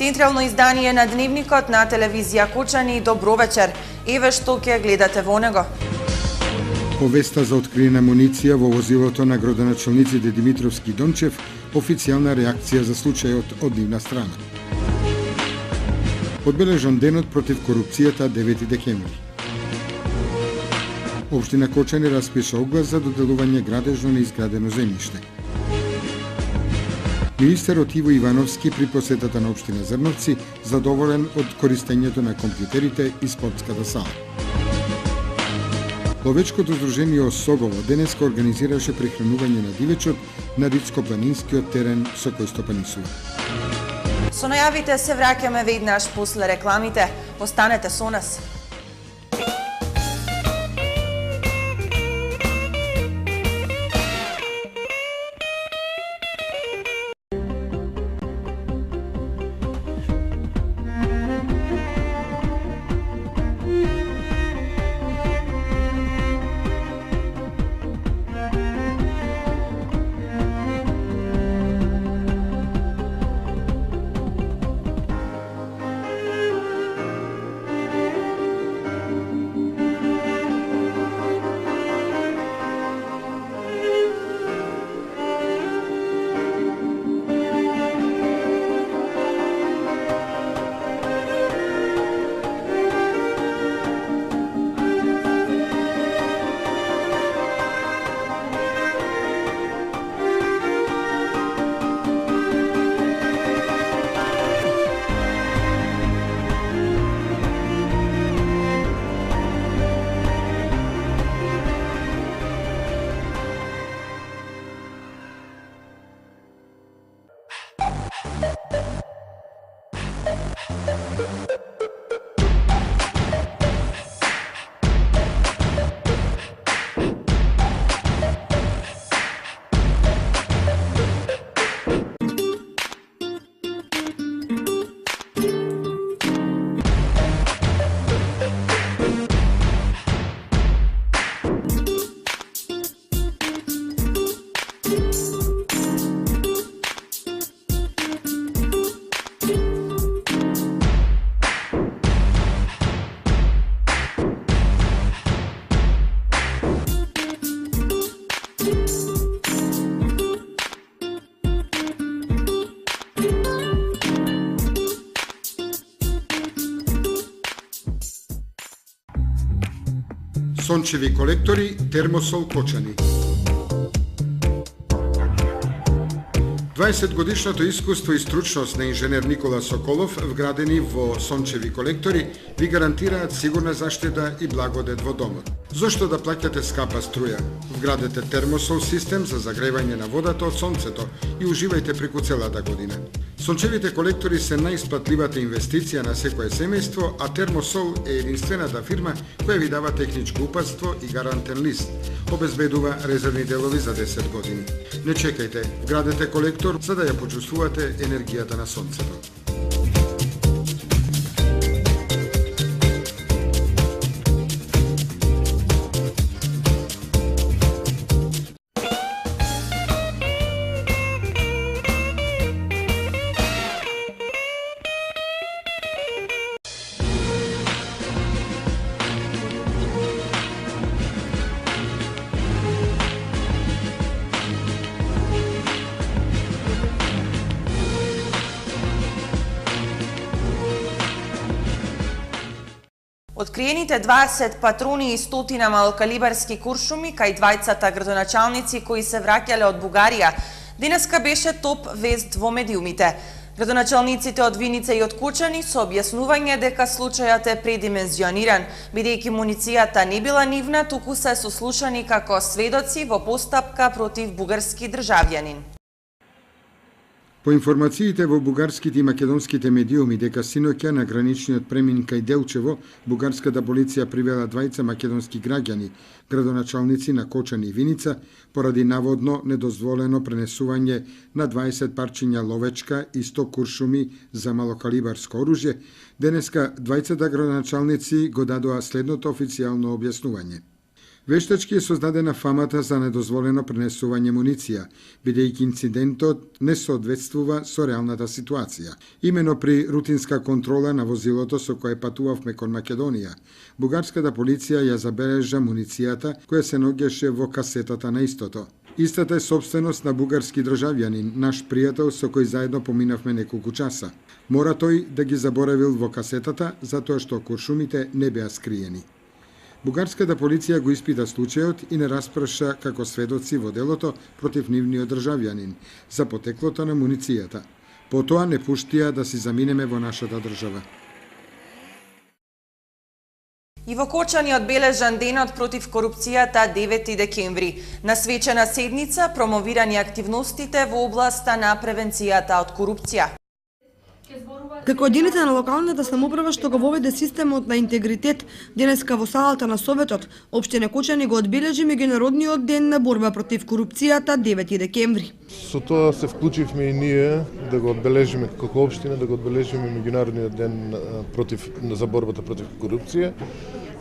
Централно издание на Дневникот на телевизија Кочани. Добро вечер. Еве што ќе гледате во него. Повеста за откриена амуниција во возилото на градоначалниците Димитровски и Дончев, официјална реакција за случајот од нивна страна. Одбележан денот против корупцијата 9 декември. Општина Кочани распиша оглас за доделување градежно неизградено земјиште. Министерот Иво Ивановски при посетата на општина Зрновци задоволен од користењето на компјутерите и спортската сала. Ловечкото здружение Осогово денеска организираше прехранување на дивечот на Рицко-планинскиот терен со кој стопанисува. Со најавите се враќаме веднаш после рекламите. Останете со нас. Сончеви колектори, Термосол Кочани. 20-годишното искуство и стручност на инженер Никола Соколов, вградени во сончеви колектори, ви гарантираат сигурна заштита и благодет во домот. Зошто да плаќате скапа струја? Вградете Термосол систем за загревање на водата од сонцето и уживајте преку целата година. Сончевите колектори се најисплатливата инвестиција на секое семејство, а Термосол е единствената фирма која ви дава техничко упатство и гарантен лист. Обезбедува резервни делови за 10 години. Не чекајте, вградете колектор за да ја почувствувате енергијата на сонцето. Откриените 20 патрони и 100 малокалибарски куршуми кај двајцата градоначалници кои се враќале од Бугарија, денеска беше топ вест во медиумите. Градоначалниците од Виница и од Кочани со објаснување дека случајот е предимензиониран, бидејќи муницијата не била нивна, туку се сослушани како сведоци во постапка против бугарски државјанин. По информациите во бугарските и македонските медиуми дека синоќа на граничниот премин кај Делчево, бугарската полиција привела двајца македонски граѓани, градоначалници на Кочани и Виница, поради наводно недозволено пренесување на 20 парчиња ловечка и 100 куршуми за малокалибарско оружје, денеска двајцата градоначалници го дадоа следното официјално објаснување. Вештачки е создадена фамата за недозволено пренесување муниција, бидејќи инцидентот не соодветствува со реалната ситуација. Имено при рутинска контрола на возилото со кое патувавме кон Македонија, бугарската полиција ја забележа муницијата која се наоѓаше во касетата на истото. Истата е собственост на бугарски државјанин, наш пријател со кој заедно поминавме неколку часа. Мора тој да ги заборавил во касетата затоа што куршумите не беа скриени. Бугарската полиција го испита случајот и не распраша како сведоци во делото против нивниот државјанин за потеклото на муницијата. Потоа не пуштија да си заминеме во нашата држава. И во Кочани одбележан денот против корупцијата 9 декември. На свечена седница промовирани активностите во областа на превенцијата од корупција. Како единица на локалната самоуправа што го воведе системот на интегритет, денеска во салата на Советот, општина Кочани го одбележи меѓународниот ден на борба против корупцијата 9 декември. Со тоа се вклучивме и ние да го одбележиме како општина, да го одбележиме меѓународниот ден за борбата против корупција,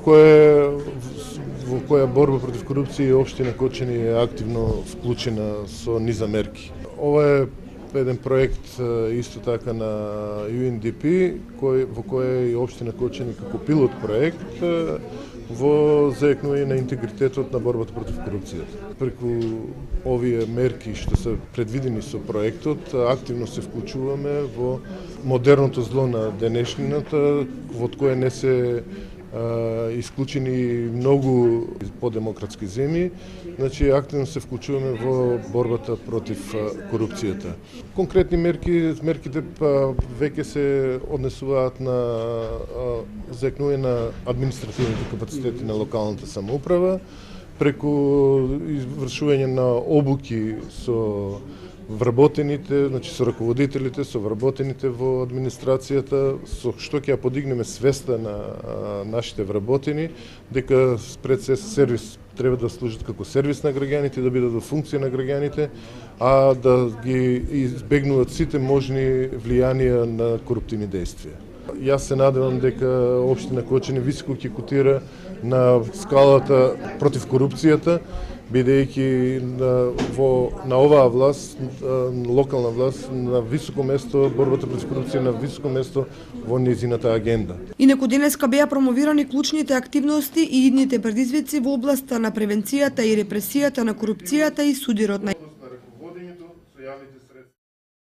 во која борба против корупција општина Кочани е активно вклучена со низа мерки. Ова е еден проект исто така на UNDP, во кој е општина Кочани како пилот проект во заекнување на интегритетот на борбата против корупцијата. Преку овие мерки што се предвидени со проектот, активно се вклучуваме во модерното зло на денешнината, во кое не се исклучени многу подемократски земји, значи активно се вклучуваме во борбата против корупцијата. Конкретни мерките веќе се однесуваат на заекнување на административните капацитети на локалната самоуправа, преку извршување на обуки со вработените, значи со раководителите, со вработените во администрацијата, со што ќе ја подигнеме свеста на нашите вработени, дека пред се сервис треба да служат како сервис на граѓаните, да бидат во функција на граѓаните, а да ги избегнуваат сите можни влијанија на коруптивни действија. Јас се надевам дека општина Кочани високо ќе котира на скалата против корупцијата, бидејќи на оваа власт, локална власт, на високо место, борбата против корупција на високо место во низината агенда. Инаку денеска беа промовирани клучните активности и идните предизвици во областа на превенцијата и репресијата на корупцијата и судирот на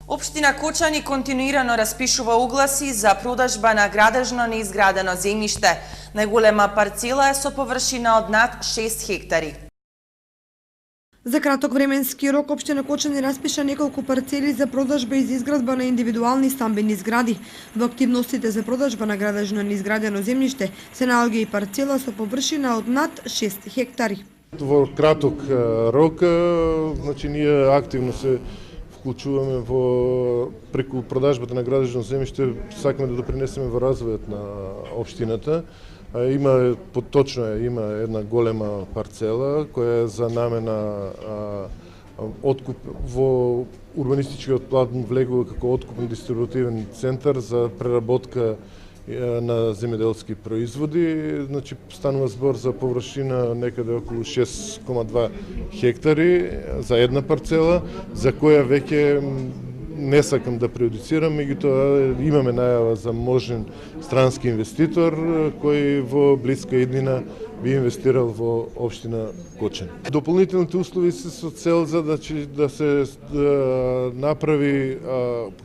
Општина Кочани континуирано распишува огласи за продажба на градежно неизградено земјиште. Најголема парцела е со површина од над 6 хектари. За краток временски рок општина Кочани распиша неколку парцели за продажба и за изградба на индивидуални стамбени згради. Во активностите за продажба на градежно неизградено земјиште се наоѓа и парцела со површина од над 6 хектари. Во краток рок, значи ние активно се вклучуваме во преку продажбата на градежно земјиште, сакаме да допринесеме во развојот на општината. Има една голема парцела која е за намена откуп во урбанистичкиот план влегува како откупен дистрибутивен центар за преработка на земјоделски производи. Значи станува збор за површина некаде околу 6,2 хектари за една парцела, за која веќе не сакам да преюдицирам, меѓутоа имаме најава за можен странски инвеститор кој во блиска иднина би инвестирал во општина Кочани. Дополнителните услови се со цел за да се направи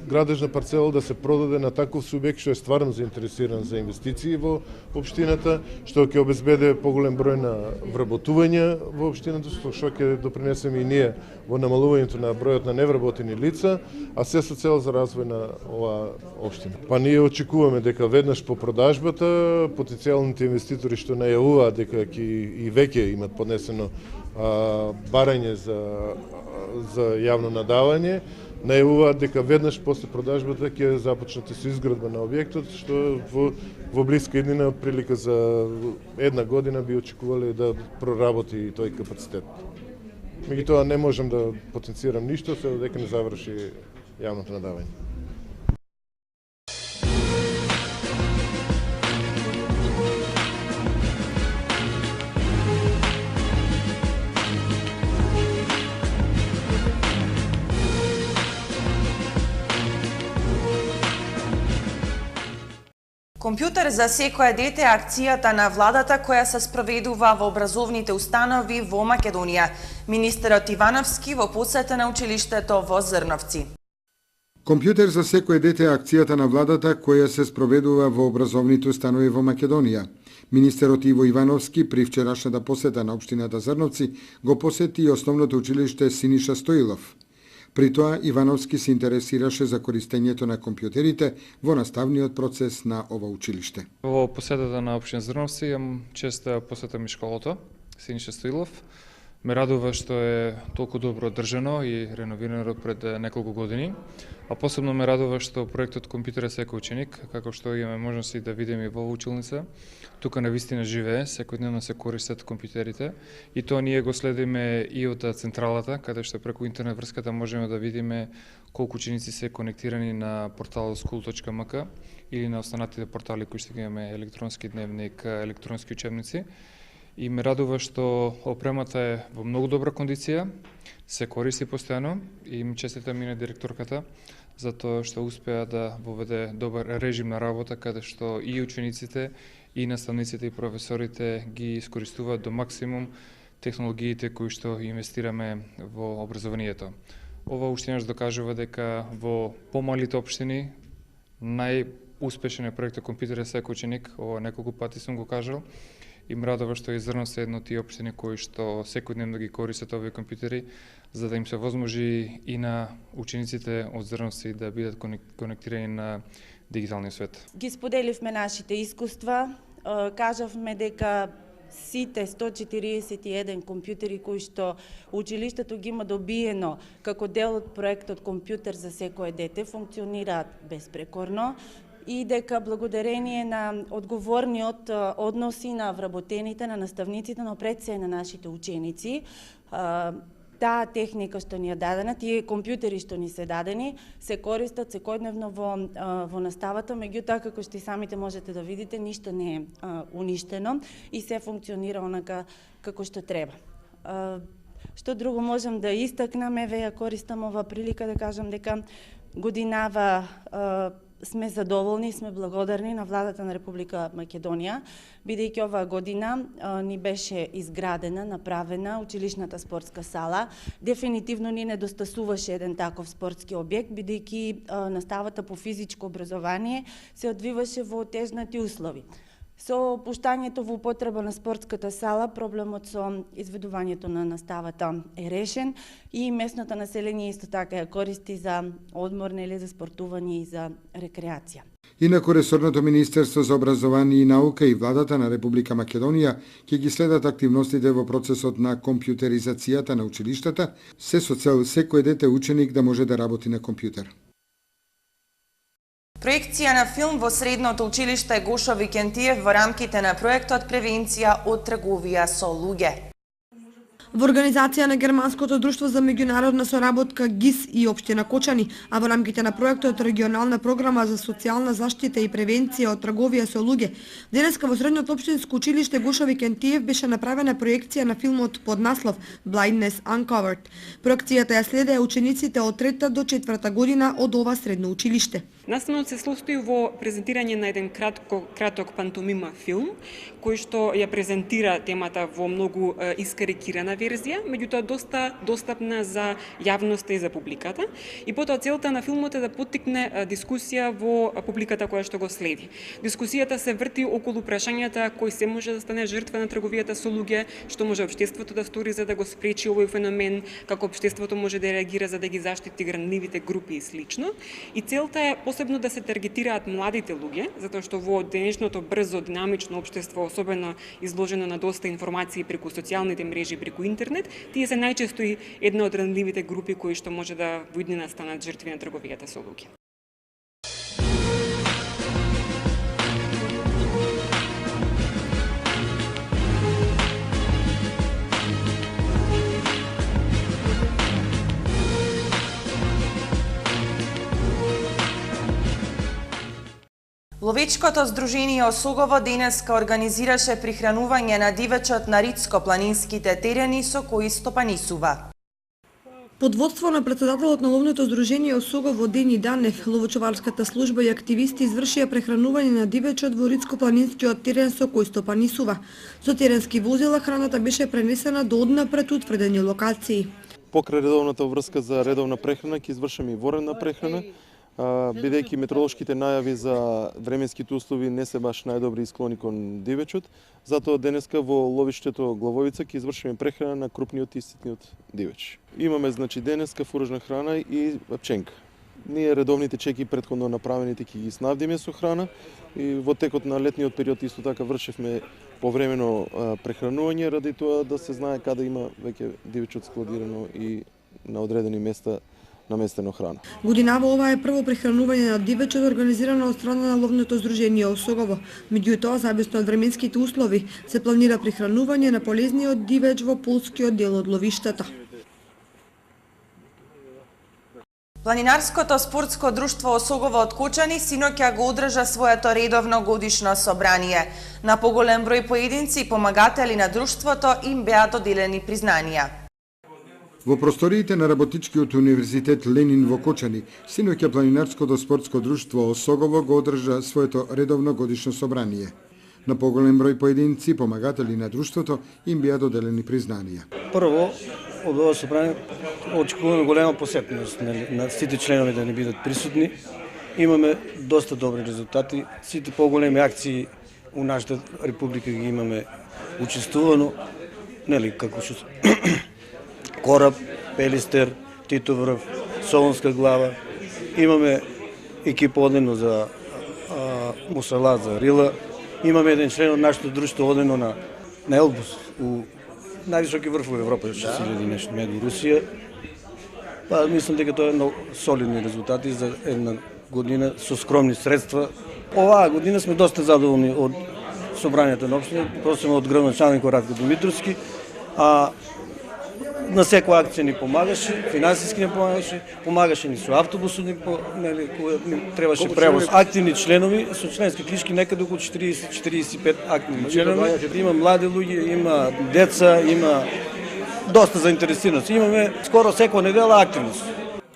градежна парцела да се продаде на таков субјект што е стварно заинтересиран за инвестиции во општината, што ќе обезбеди поголем број на вработувања во општината, што ќе допринесеме и ние во намалувањето на бројот на невработени лица, а се со цел за развој на оваа општина. Па ние очекуваме дека веднаш по продажбата потенцијалните инвеститори што најавуваат дека и веќе имат поднесено барање за јавно надавање, најавуваат дека веднаш после продажбата ќе започнете со изградба на објектот, што во блиска иднина отприлика за една година би очекувале да проработи тој капацитет. Меѓутоа не можам да потенцирам ништо се додека не заврши јавното надавање. Компјутер за секое дете е акцијата на владата која се спроведува во образовните установи во Македонија. Министерот Ивановски во посета на училиштето во Зрновци. Компјутер за секое дете е акцијата на владата која се спроведува во образовните установи во Македонија. Министерот Иво Ивановски при вчерашната посета на општината Зрновци го посети и основното училиште Синиша Стоилов. При тоа Ивановски се интересираше за користењето на компјутерите во наставниот процес на ова училиште. Во посетата на општина Зрновци имам чест да посетам и школото Синиша Стоилов. Ме радува што е толку добро одржано и реновирано пред неколку години, а посебно ме радува што проектот Компјутер за секој ученик, како што имаме можности да видиме и во училница, тука навистина живее, секојдневно се користат компјутерите и тоа ние го следиме и од централата, каде што преку интернет врската можеме да видиме колку ученици се конектирани на порталот school.mk или на останатите портали кои што имаме електронски дневник, електронски учебници. И ме радува што опремата е во многу добра кондиција, се користи постојано и им честитам и на директорката за тоа што успеа да воведе добар режим на работа каде што и учениците, и наставниците и професорите ги искористуваат до максимум технологиите кои што инвестираме во образованието. Ова уште еднаш докажува дека во помалите општини најуспешен е проектот Компјутер за секој ученик, ова неколку пати сум го кажал. И ме радува што е Зрновци едно од тие општини кои што секојдневно ги користат овие компјутери, за да им се возможи и на учениците од Зрновци да бидат конектирани на дигиталниот свет. Ги споделивме нашите искуства, кажавме дека сите 141 компјутери кои што училиштето ги има добиено како дел од проектот Компјутер за секое дете функционираат безпрекорно и дека благодарение на одговорниот однос и на вработените, на наставниците, но пред се на нашите ученици, таа техника што ни е дадена, тие компјутери што ни се дадени, се користат секојдневно во наставата, меѓутоа како што и самите можете да видите, ништо не е уништено и се функционира онака како што треба. Што друго можам да истакнам, еве ја користам ова прилика да кажам дека годинава сме задоволни, сме благодарни на владата на Република Македонија, бидејќи оваа година ни беше изградена, направена училишната спортска сала. Дефинитивно ни недостасуваше еден таков спортски објект, бидејќи наставата по физичко образование се одвиваше во тежнати услови. Со пуштањето во употреба на спортската сала, проблемот со изведувањето на наставата е решен и местното население исто така ја користи за одмор, нели, за спортување и за рекреација. Инаку ресорното Министерство за образование и наука и владата на Република Македонија ќе ги следат активностите во процесот на компјутеризацијата на училиштата, се со цел секој дете ученик да може да работи на компјутер. Проекција на филм во средното училиште Гошо Викентиев во рамките на проектот Превенција од трговија со луѓе. Во организација на Германското друштво за меѓународна соработка ГИС и општина Кочани, а во рамките на проектот Регионална програма за социјална заштита и превенција од трговија со луѓе, денеска во средното општинско училиште Гошо Викентиев беше направена проекција на филмот под наслов Blindness Uncovered. Проекцијата ја следеа учениците од 3-та до 4-та година од ова средно училиште. Настанот се состои во презентирање на еден краток пантомима филм, кој што ја презентира темата во многу искарикирана верзија, меѓутоа доста достапна за јавноста и за публиката. И потоа целта на филмот е да поттикне дискусија во публиката која што го следи. Дискусијата се врти околу прашањата кој се може да стане жртва на трговијата со луѓе, што може општеството да стори за да го спречи овој феномен, како општеството може да реагира за да ги заштити гранливите групи и слично. И целта е посебно да се таргетираат младите луѓе, затоа што во денешното брзо динамично општество, особено изложено на доста информации преку социјалните мрежи, преку интернет, тие се најчесто и една од ранливите групи кои што може да во иднина станат жртви на трговијата со луѓе. Ловечкото здружение Осогово денеска организираше прихранување на дивечот на ридско-планинските терени со кои стопанисува. Под водство на председателот на ловното здружение Осогово Дени Данев, ловочуварската служба и активисти извршија прехранување на дивечот во Рицко-планинскиот терен со кој стопанисува. Со теренски возила храната беше пренесена до однапред утврдени локации. Покрај редовната врска за редовна прехрана ќе извршиме и воредна прехрана, бидејќи метеоролошките најави за временските услови не се баш најдобри склони кон дивечот, затоа денеска во ловиштето Главовица ќе извршиме прехрана на крупниот и ситниот дивеч. Имаме денеска фуражна храна и пченка. Ние редовните чеки претходно направените ќе ги снабдиме со храна и во текот на летниот период исто така вршевме повремено прехранување ради тоа да се знае каде има веќе дивечот складирано и на одредени места наместено храна. Годинава ова е прво прехранување на дивечот организирано од страна на ловното здружение Осогово. Меѓутоа, зависно од временските услови, се планира прехранување на полезниот дивеч во полскиот дел од ловиштата. Планинарското спортско друштво Осогово од Кочани синоќа го одржа своето редовно годишно собрание. На поголем број поединци и помагатели на друштвото им беа доделени признанија. Во просториите на Работичкиот универзитет Ленин во Кочани, синоќа Планинарското спортско друштво Осогово го одржа своето редовно годишно собрание. На поголем број поединци, помагатели на друштвото, им беа доделени признанија. Прво, од ова собрание очекуваме голема посетност на сите членови да не бидат присутни. Имаме доста добри резултати. Сите поголеми акции у нашата република ги имаме учествувано, нели како што Кораб, Пелистер, Титоврв, Солунска глава. Имаме екипа одено за Мусала, за Рила. Имаме еден член од нашето друштво одено на Елбус, у највисоки врв во Европа, 6000 нешто меѓу Русија. Мислам дека тоа е многу солидни резултати за една година со скромни средства. Оваа година сме доста задоволни од собранието на општина, посебно од градоначалникот Радко Димитровски, на секоја акција ни помагаше, финансиски ни помагаше ни со автобусот, нели, кога ни требаше превоз. Активни членови, со членски книжки некаде околу 40-45 активни членови. Има млади луѓе, има деца, има доста заинтересираност. Имаме скоро секоја недела активност.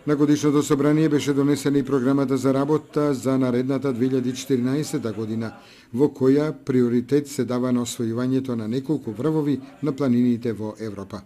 На годишното собрание беше донесена и програмата за работа за наредната 2014 година, во која приоритет се дава на освојувањето на неколку врвови на планините во Европа.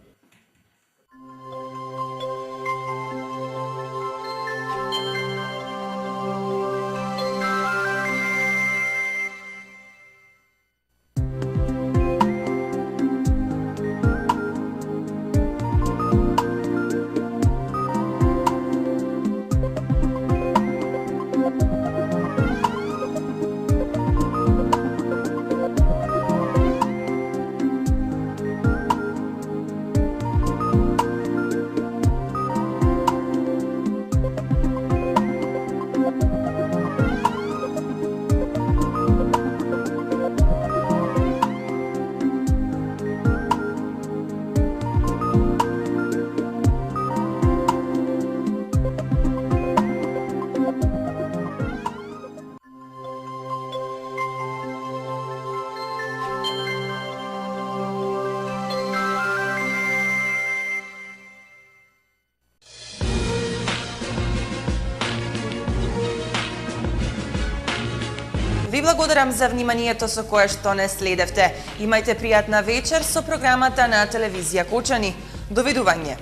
Ви благодарам за вниманието со кое што не следевте. Имајте пријатна вечер со програмата на телевизија Кочани. Довидување.